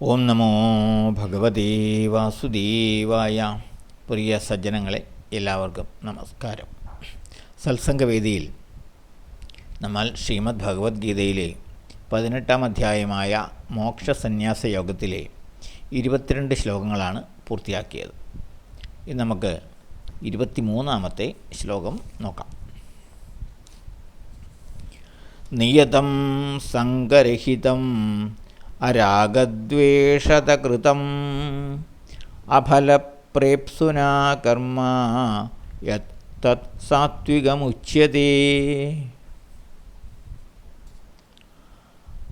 ഓം നമോ ഭഗവതേ വാസുദേവായ. പ്രിയ സജ്ജനങ്ങളെ, എല്ലാവർക്കും നമസ്കാരം. സത്സംഗവേദിയിൽ നമ്മൾ ശ്രീമദ് ഭഗവത്ഗീതയിലെ 18-ാം അധ്യായമായ മോക്ഷസന്യാസ യോഗത്തിലെ 22 ശ്ലോകങ്ങളാണ് പൂർത്തിയാക്കിയത്. ഇന്ന് നമുക്ക് 23-ാമത്തെ ശ്ലോകം നോക്കാം. നിയതം സംഗരഹിതം അരാഗദ്വേഷതകൃതം അഫലപ്രേപ്സുനാ കർമ്മ യത് സാത്വികമുച്യതേ.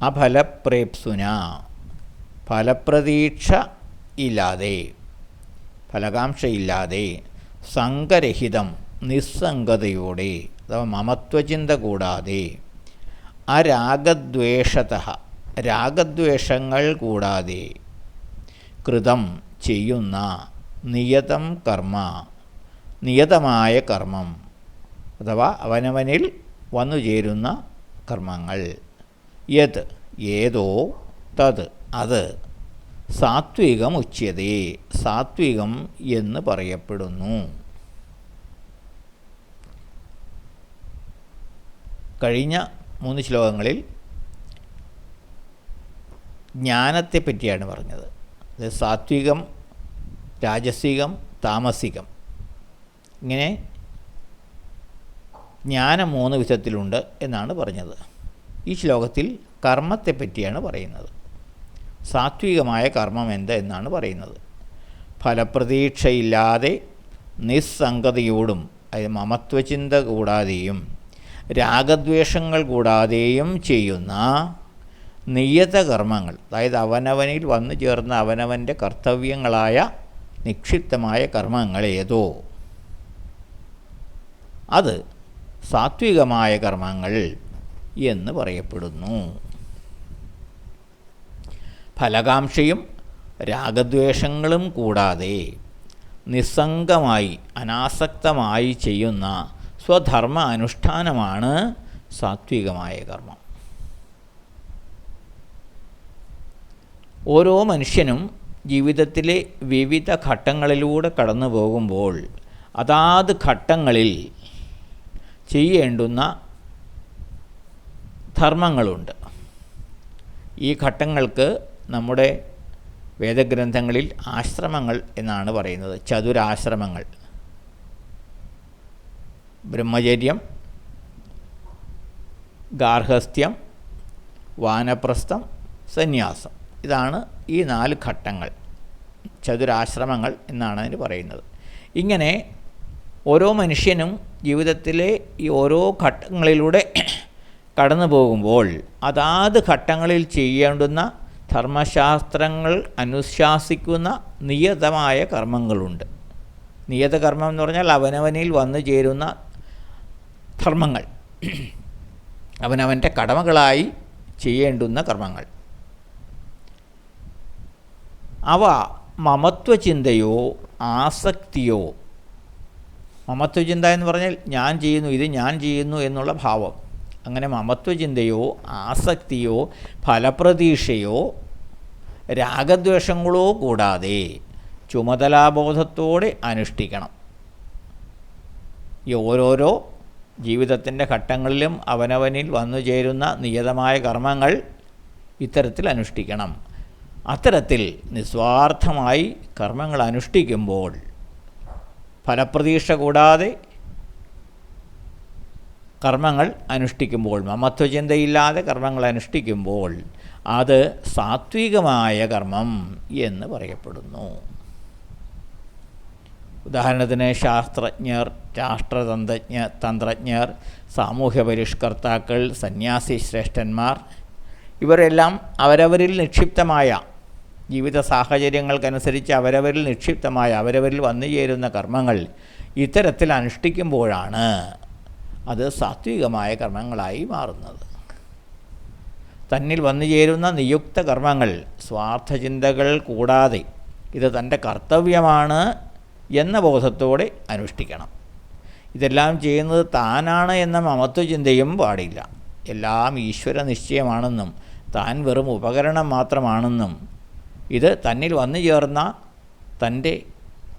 അഫലപ്രേപ്സുന, ഫലപ്രതീക്ഷ ഇല്ലാതെ, ഫലകാംക്ഷയില്ലാതെ, സംഗരഹിതം, നിസ്സംഗതയോടെ, അഥവാ മമത്വചിന്ത കൂടാതെ, അരാഗദ്വേഷതഃ, രാഗദ്വേഷങ്ങൾ കൂടാതെ, കൃതം, ചെയ്യുന്ന, നിയതം കർമ്മ, നിയതമായ കർമ്മം, അഥവാ അവനവനിൽ വന്നുചേരുന്ന കർമ്മങ്ങൾ, യത്, ഏതോ, തത്, അത്, സാത്വികം ഉച്യതേ, സാത്വികം എന്ന് പറയപ്പെടുന്നു. കഴിഞ്ഞ 3 ശ്ലോകങ്ങളിൽ ജ്ഞാനത്തെ പറ്റിയാണ് പറഞ്ഞത്. അത് സാത്വികം, രാജസികം, താമസികം, ഇങ്ങനെ ജ്ഞാനം 3 വിധത്തിലുണ്ട് എന്നാണ് പറഞ്ഞത്. ഈ ശ്ലോകത്തിൽ കർമ്മത്തെ പറ്റിയാണ് പറയുന്നത്. സാത്വികമായ കർമ്മം എന്ത് എന്നാണ് പറയുന്നത്. ഫലപ്രതീക്ഷയില്ലാതെ നിസ്സംഗതയോടും, അതായത് മമത്വചിന്ത കൂടാതെയും രാഗദ്വേഷങ്ങൾ കൂടാതെയും ചെയ്യുന്ന നിയതകർമ്മങ്ങൾ, അതായത് അവനവനിൽ വന്നു ചേർന്ന അവനവൻ്റെ കർത്തവ്യങ്ങളായ നിക്ഷിപ്തമായ കർമ്മങ്ങൾ ഏതോ അത് സാത്വികമായ കർമ്മങ്ങൾ എന്ന് പറയപ്പെടുന്നു. ഫലകാംക്ഷയും രാഗദ്വേഷങ്ങളും കൂടാതെ നിസ്സംഗമായി, അനാസക്തമായി ചെയ്യുന്ന സ്വധർമ്മ അനുഷ്ഠാനമാണ് സാത്വികമായ കർമ്മം. ഓരോ മനുഷ്യനും ജീവിതത്തിലെ വിവിധ ഘട്ടങ്ങളിലൂടെ കടന്നു പോകുമ്പോൾ അതാത് ഘട്ടങ്ങളിൽ ചെയ്യേണ്ടുന്ന ധർമ്മങ്ങളുണ്ട്. ഈ ഘട്ടങ്ങൾക്ക് നമ്മുടെ വേദഗ്രന്ഥങ്ങളിൽ ആശ്രമങ്ങൾ എന്നാണ് പറയുന്നത്. ചതുരാശ്രമങ്ങൾ: ബ്രഹ്മചര്യം, ഗാർഹസ്ഥ്യം, വാനപ്രസ്ഥം, സന്യാസം. ഇതാണ് ഈ 4 ഘട്ടങ്ങൾ, ചതുരാശ്രമങ്ങൾ എന്നാണ് അതിന് പറയുന്നത്. ഇങ്ങനെ ഓരോ മനുഷ്യനും ജീവിതത്തിലെ ഈ ഓരോ ഘട്ടങ്ങളിലൂടെ കടന്നു പോകുമ്പോൾ അതാത് ഘട്ടങ്ങളിൽ ചെയ്യേണ്ടുന്ന ധർമ്മശാസ്ത്രങ്ങൾ അനുശാസിക്കുന്ന നിയതമായ കർമ്മങ്ങളുണ്ട്. നിയതകർമ്മം എന്ന് പറഞ്ഞാൽ അവനവനിൽ വന്നു ചേരുന്ന ധർമ്മങ്ങൾ, അവനവൻ്റെ കടമകളായി ചെയ്യേണ്ടുന്ന കർമ്മങ്ങൾ. അവ മമത്വചിന്തയോ ആസക്തിയോ, മമത്വചിന്ത എന്ന് പറഞ്ഞാൽ ഞാൻ ചെയ്യുന്നു, ഇത് ഞാൻ ചെയ്യുന്നു എന്നുള്ള ഭാവം. അങ്ങനെ മമത്വചിന്തയോ ആസക്തിയോ ഫലപ്രതീക്ഷയോ രാഗദ്വേഷങ്ങളോ കൂടാതെ ചുമതലാബോധത്തോടെ അനുഷ്ഠിക്കണം. ഈ ഓരോരോ ജീവിതത്തിൻ്റെ ഘട്ടങ്ങളിലും അവനവനിൽ വന്നു ചേരുന്ന നിയതമായ കർമ്മങ്ങൾ ഇത്തരത്തിൽ അനുഷ്ഠിക്കണം. അത്തരത്തിൽ നിസ്വാർത്ഥമായി കർമ്മങ്ങൾ അനുഷ്ഠിക്കുമ്പോൾ, ഫലപ്രതീക്ഷ കൂടാതെ കർമ്മങ്ങൾ അനുഷ്ഠിക്കുമ്പോൾ, മമത്വചിന്തയില്ലാതെ കർമ്മങ്ങൾ അനുഷ്ഠിക്കുമ്പോൾ അത് സാത്വികമായ കർമ്മം എന്ന് പറയപ്പെടുന്നു. ഉദാഹരണത്തിന് ശാസ്ത്രജ്ഞർ, തന്ത്രജ്ഞർ, സാമൂഹ്യ പരിഷ്കർത്താക്കൾ, സന്യാസി ശ്രേഷ്ഠന്മാർ, ഇവരെല്ലാം അവരവരിൽ നിക്ഷിപ്തമായ ജീവിത സാഹചര്യങ്ങൾക്കനുസരിച്ച് അവരവരിൽ നിക്ഷിപ്തമായ, അവരവരിൽ വന്നു ചേരുന്ന കർമ്മങ്ങൾ ഇത്തരത്തിൽ അനുഷ്ഠിക്കുമ്പോഴാണ് അത് സാത്വികമായ കർമ്മങ്ങളായി മാറുന്നത്. തന്നിൽ വന്നു ചേരുന്ന നിയുക്ത കർമ്മങ്ങൾ സ്വാർത്ഥചിന്തകൾ കൂടാതെ ഇത് തൻ്റെ കർത്തവ്യമാണ് എന്ന ബോധത്തോടെ അനുഷ്ഠിക്കണം. ഇതെല്ലാം ചെയ്യുന്നത് താനാണ് എന്ന മമത്വചിന്തയും പാടില്ല. എല്ലാം ഈശ്വര നിശ്ചയമാണെന്നും താൻ വെറും ഉപകരണം മാത്രമാണെന്നും ഇത് തന്നിൽ വന്നു ചേർന്ന തൻ്റെ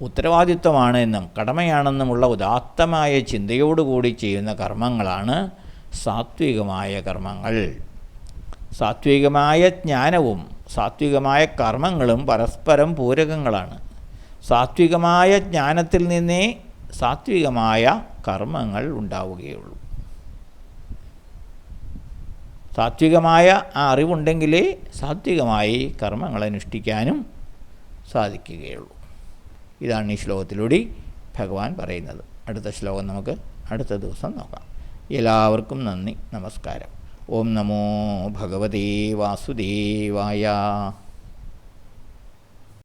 ഉത്തരവാദിത്വമാണ് എന്നും കടമയാണെന്നുമുള്ള ഉദാത്തമായ ചിന്തയോടുകൂടി ചെയ്യുന്ന കർമ്മങ്ങളാണ് സാത്വികമായ കർമ്മങ്ങൾ. സാത്വികമായ ജ്ഞാനവും സാത്വികമായ കർമ്മങ്ങളും പരസ്പരം പൂരകങ്ങളാണ്. സാത്വികമായ ജ്ഞാനത്തിൽ നിന്നേ സാത്വികമായ കർമ്മങ്ങൾ ഉണ്ടാവുകയുള്ളൂ. സാത്വികമായ ആ അറിവുണ്ടെങ്കിലേ സാത്വികമായി കർമ്മങ്ങൾ അനുഷ്ഠിക്കാനും സാധിക്കുകയുള്ളൂ. ഇതാണ് ഈ ശ്ലോകത്തിലൂടെ ഭഗവാൻ പറയുന്നത്. അടുത്ത ശ്ലോകം നമുക്ക് അടുത്ത ദിവസം നോക്കാം. എല്ലാവർക്കും നന്ദി, നമസ്കാരം. ഓം നമോ ഭഗവതേ വാസുദേവായ.